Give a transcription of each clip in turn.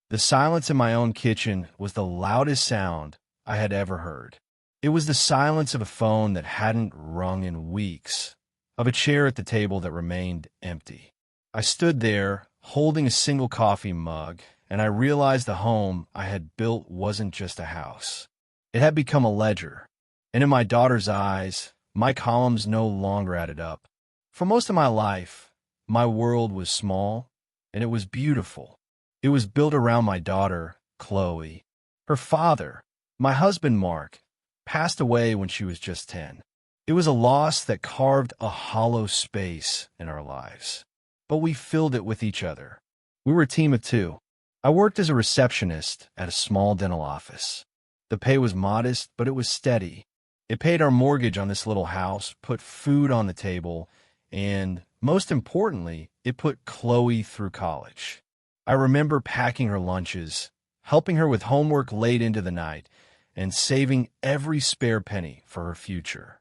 The silence in my own kitchen was the loudest sound I had ever heard. It was the silence of a phone that hadn't rung in weeks, of a chair at the table that remained empty. I stood there, holding a single coffee mug, and I realized the home I had built wasn't just a house. It had become a ledger, and in my daughter's eyes, my columns no longer added up. For most of my life, my world was small, and it was beautiful. It was built around my daughter, Chloe. Her father, my husband Mark, passed away when she was just 10. It was a loss that carved a hollow space in our lives. But we filled it with each other. We were a team of two. I worked as a receptionist at a small dental office. The pay was modest, but it was steady. It paid our mortgage on this little house, put food on the table, and, most importantly, it put Chloe through college. I remember packing her lunches, helping her with homework late into the night, and saving every spare penny for her future.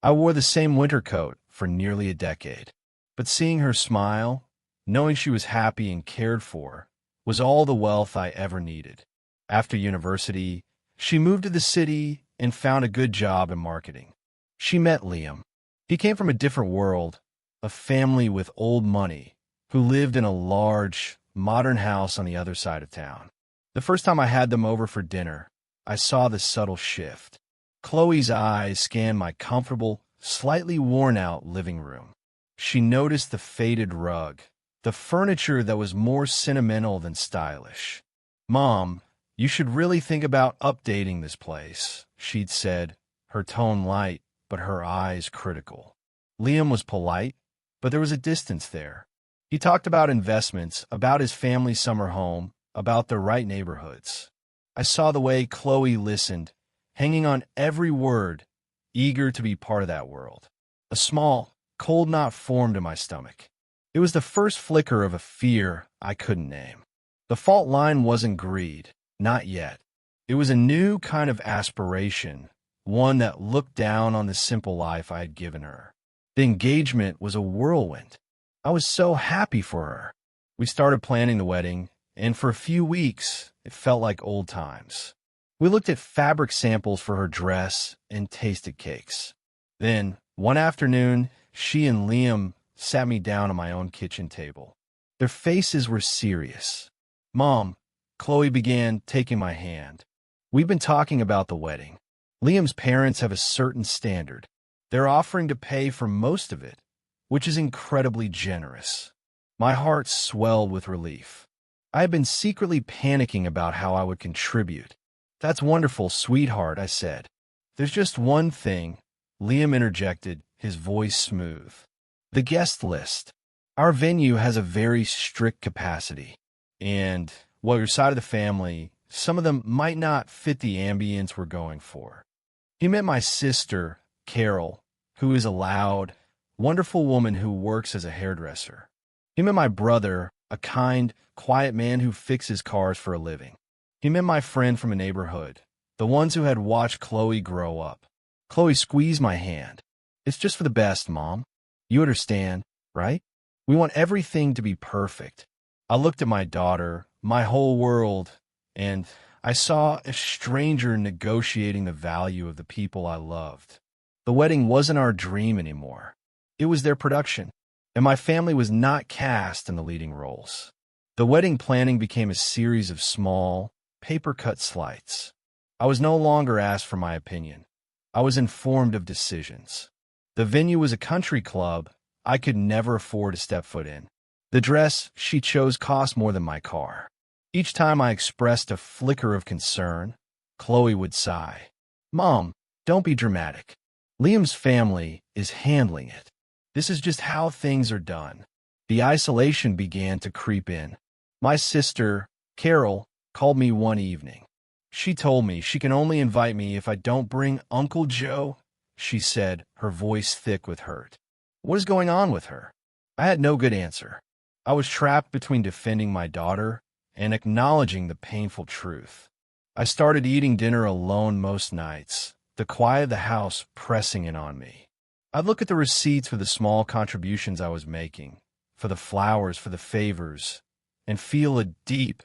I wore the same winter coat for nearly a decade, but seeing her smile, knowing she was happy and cared for, was all the wealth I ever needed. After university, she moved to the city and found a good job in marketing. She met Liam. He came from a different world, a family with old money, who lived in a large, modern house on the other side of town. The first time I had them over for dinner, I saw the subtle shift. Chloe's eyes scanned my comfortable, slightly worn-out living room. She noticed the faded rug, the furniture that was more sentimental than stylish. "Mom, you should really think about updating this place," she'd said, her tone light, but her eyes critical. Liam was polite, but there was a distance there. He talked about investments, about his family's summer home, about the right neighborhoods. I saw the way Chloe listened, hanging on every word, eager to be part of that world. A small, cold knot formed in my stomach. It was the first flicker of a fear I couldn't name. The fault line wasn't greed, not yet. It was a new kind of aspiration, one that looked down on the simple life I had given her. The engagement was a whirlwind. I was so happy for her. We started planning the wedding, and for a few weeks, it felt like old times. We looked at fabric samples for her dress and tasted cakes. Then, one afternoon, she and Liam sat me down at my own kitchen table. Their faces were serious. "Mom," Chloe began, taking my hand. "We've been talking about the wedding. Liam's parents have a certain standard. They're offering to pay for most of it, which is incredibly generous." My heart swelled with relief. I had been secretly panicking about how I would contribute. "That's wonderful, sweetheart," I said. "There's just one thing," Liam interjected, his voice smooth. "The guest list. Our venue has a very strict capacity, and, while your side of the family, some of them might not fit the ambience we're going for." He met my sister, Carol, who is a loud, wonderful woman who works as a hairdresser. He met my brother, a kind, quiet man who fixes cars for a living. He met my friend from a neighborhood, the ones who had watched Chloe grow up. Chloe squeezed my hand. "It's just for the best, Mom. You understand, right? We want everything to be perfect." I looked at my daughter, my whole world, and I saw a stranger negotiating the value of the people I loved. The wedding wasn't our dream anymore. It was their production, and my family was not cast in the leading roles. The wedding planning became a series of small, paper-cut slights. I was no longer asked for my opinion. I was informed of decisions. The venue was a country club I could never afford to step foot in. The dress she chose cost more than my car. Each time I expressed a flicker of concern, Chloe would sigh. "Mom, don't be dramatic. Liam's family is handling it. This is just how things are done." The isolation began to creep in. My sister, Carol, called me one evening. She told me she can only invite me if I don't bring Uncle Joe, she said, her voice thick with hurt. What is going on with her? I had no good answer. I was trapped between defending my daughter and acknowledging the painful truth. I started eating dinner alone most nights, the quiet of the house pressing in on me. I'd look at the receipts for the small contributions I was making, for the flowers, for the favors, and feel a deep,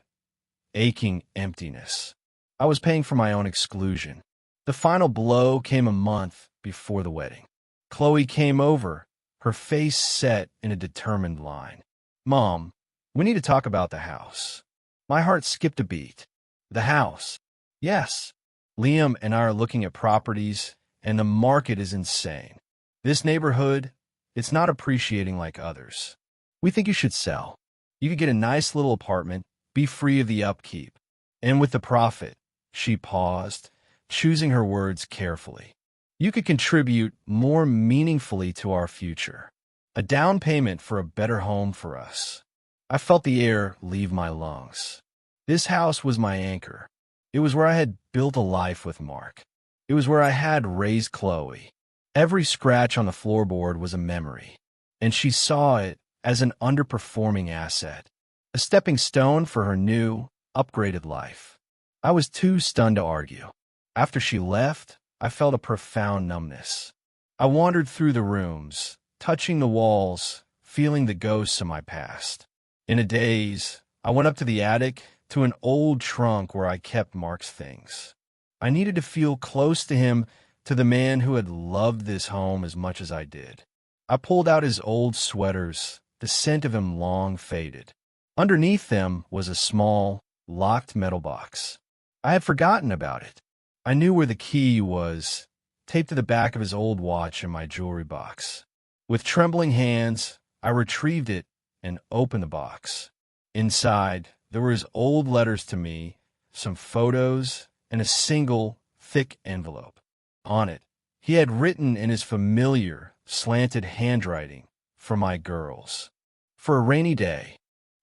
aching emptiness. I was paying for my own exclusion. The final blow came a month before the wedding. Chloe came over, her face set in a determined line. "Mom, we need to talk about the house." My heart skipped a beat. "The house?" "Yes. Liam and I are looking at properties, and the market is insane. This neighborhood, it's not appreciating like others. We think you should sell. You could get a nice little apartment, be free of the upkeep. And with the profit," she paused, choosing her words carefully, "you could contribute more meaningfully to our future. A down payment for a better home for us." I felt the air leave my lungs. This house was my anchor. It was where I had built a life with Mark. It was where I had raised Chloe. Every scratch on the floorboard was a memory, and she saw it as an underperforming asset, a stepping stone for her new, upgraded life. I was too stunned to argue. After she left, I felt a profound numbness. I wandered through the rooms, touching the walls, feeling the ghosts of my past. In a daze, I went up to the attic, to an old trunk where I kept Mark's things. I needed to feel close to him, to the man who had loved this home as much as I did. I pulled out his old sweaters, the scent of him long faded. Underneath them was a small, locked metal box. I had forgotten about it. I knew where the key was, taped to the back of his old watch in my jewelry box. With trembling hands, I retrieved it and opened the box. Inside, there were his old letters to me, some photos, and a single, thick envelope. On it, he had written in his familiar, slanted handwriting, "For my girls." For a rainy day,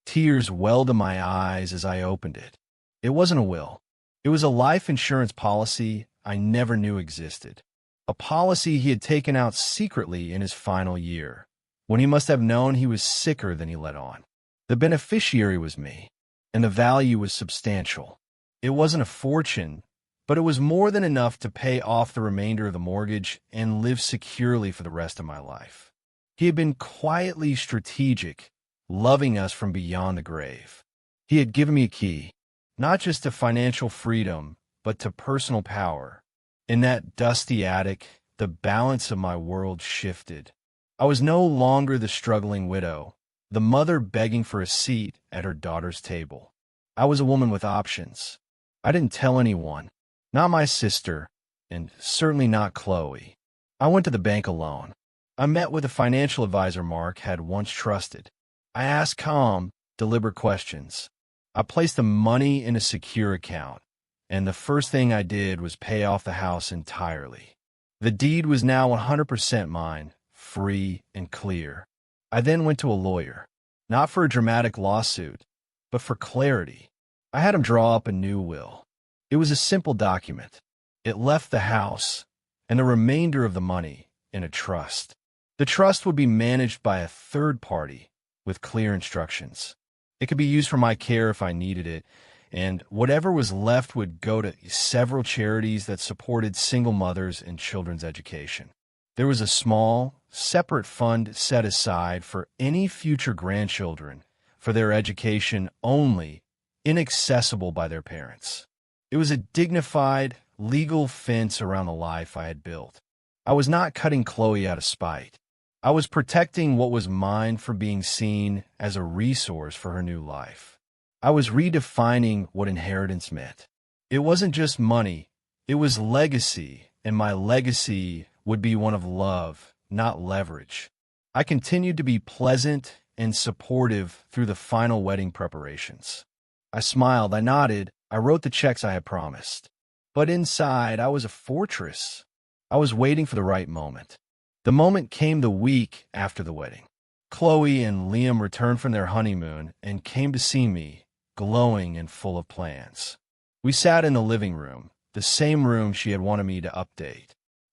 tears welled to my eyes as I opened it. It wasn't a will. It was a life insurance policy I never knew existed. A policy he had taken out secretly in his final year, when he must have known he was sicker than he let on. The beneficiary was me, and the value was substantial. It wasn't a fortune, but it was more than enough to pay off the remainder of the mortgage and live securely for the rest of my life. He had been quietly strategic, loving us from beyond the grave. He had given me a key, not just to financial freedom, but to personal power. In that dusty attic, the balance of my world shifted. I was no longer the struggling widow, the mother begging for a seat at her daughter's table. I was a woman with options. I didn't tell anyone, not my sister, and certainly not Chloe. I went to the bank alone. I met with a financial advisor Mark had once trusted. I asked calm, deliberate questions. I placed the money in a secure account, and the first thing I did was pay off the house entirely. The deed was now 100% mine, free and clear. I then went to a lawyer, not for a dramatic lawsuit, but for clarity. I had him draw up a new will. It was a simple document. It left the house and the remainder of the money in a trust. The trust would be managed by a third party with clear instructions. It could be used for my care if I needed it, and whatever was left would go to several charities that supported single mothers and children's education. There was a small, separate fund set aside for any future grandchildren for their education only, inaccessible by their parents. It was a dignified, legal fence around the life I had built. I was not cutting Chloe out of spite. I was protecting what was mine from being seen as a resource for her new life. I was redefining what inheritance meant. It wasn't just money, it was legacy, and my legacy would be one of love, not leverage. I continued to be pleasant and supportive through the final wedding preparations. I smiled, I nodded, I wrote the checks I had promised. But inside, I was a fortress. I was waiting for the right moment. The moment came the week after the wedding. Chloe and Liam returned from their honeymoon and came to see me, glowing and full of plans. We sat in the living room, the same room she had wanted me to update.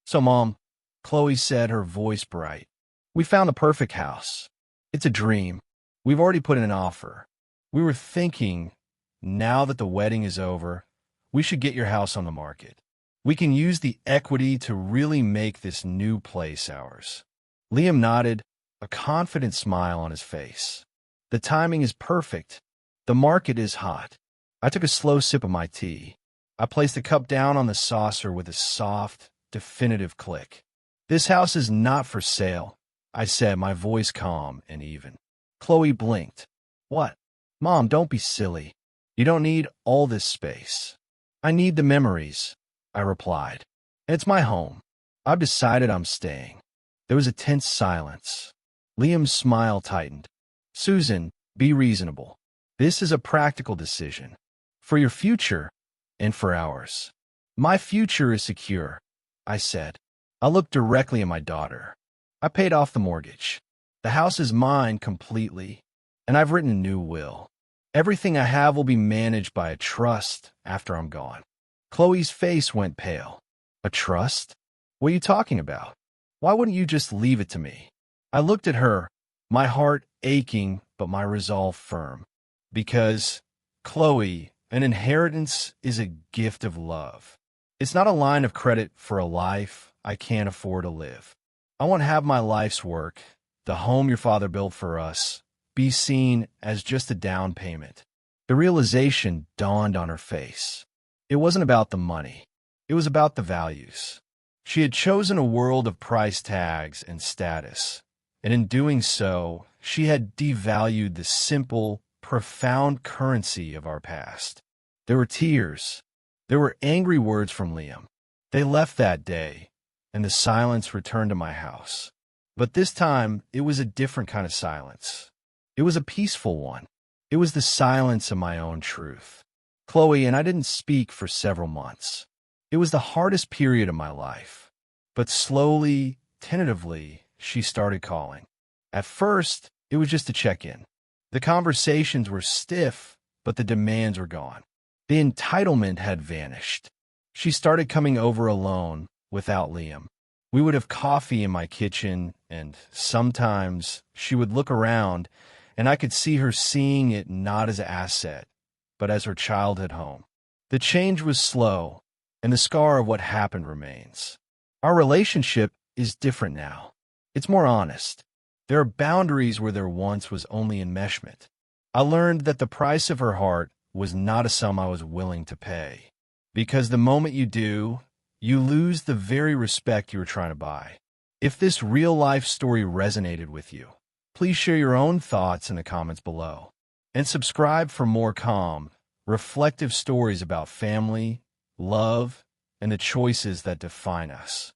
"So, Mom," Chloe said, her voice bright, "we found the perfect house. It's a dream. We've already put in an offer. We were thinking, now that the wedding is over, we should get your house on the market. We can use the equity to really make this new place ours." Liam nodded, a confident smile on his face. "The timing is perfect. The market is hot." I took a slow sip of my tea. I placed the cup down on the saucer with a soft, definitive click. "This house is not for sale," I said, my voice calm and even. Chloe blinked. "What?" "Mom, don't be silly. You don't need all this space." "I need the memories," I replied. "It's my home. I've decided I'm staying." There was a tense silence. Liam's smile tightened. "Susan, be reasonable. This is a practical decision. For your future and for ours." "My future is secure," I said. I looked directly at my daughter. "I paid off the mortgage. The house is mine completely, and I've written a new will. Everything I have will be managed by a trust after I'm gone." Chloe's face went pale. "A trust? What are you talking about? Why wouldn't you just leave it to me?" I looked at her, my heart aching but my resolve firm. "Because, Chloe, an inheritance is a gift of love. It's not a line of credit for a life I can't afford to live. I want to have my life's work, the home your father built for us, be seen as just a down payment." The realization dawned on her face. It wasn't about the money. It was about the values. She had chosen a world of price tags and status, and in doing so, she had devalued the simple, profound currency of our past. There were tears. There were angry words from Liam. They left that day, and the silence returned to my house. But this time, it was a different kind of silence. It was a peaceful one. It was the silence of my own truth. Chloe and I didn't speak for several months. It was the hardest period of my life. But slowly, tentatively, she started calling. At first, it was just to check in. The conversations were stiff, but the demands were gone. The entitlement had vanished. She started coming over alone, without Liam. We would have coffee in my kitchen, and sometimes she would look around, and I could see her seeing it not as an asset, but as her childhood home. The change was slow, and the scar of what happened remains. Our relationship is different now. It's more honest. There are boundaries where there once was only enmeshment. I learned that the price of her heart was not a sum I was willing to pay, because the moment you do, you lose the very respect you were trying to buy. If this real-life story resonated with you, please share your own thoughts in the comments below, and subscribe for more calm, reflective stories about family, love, and the choices that define us.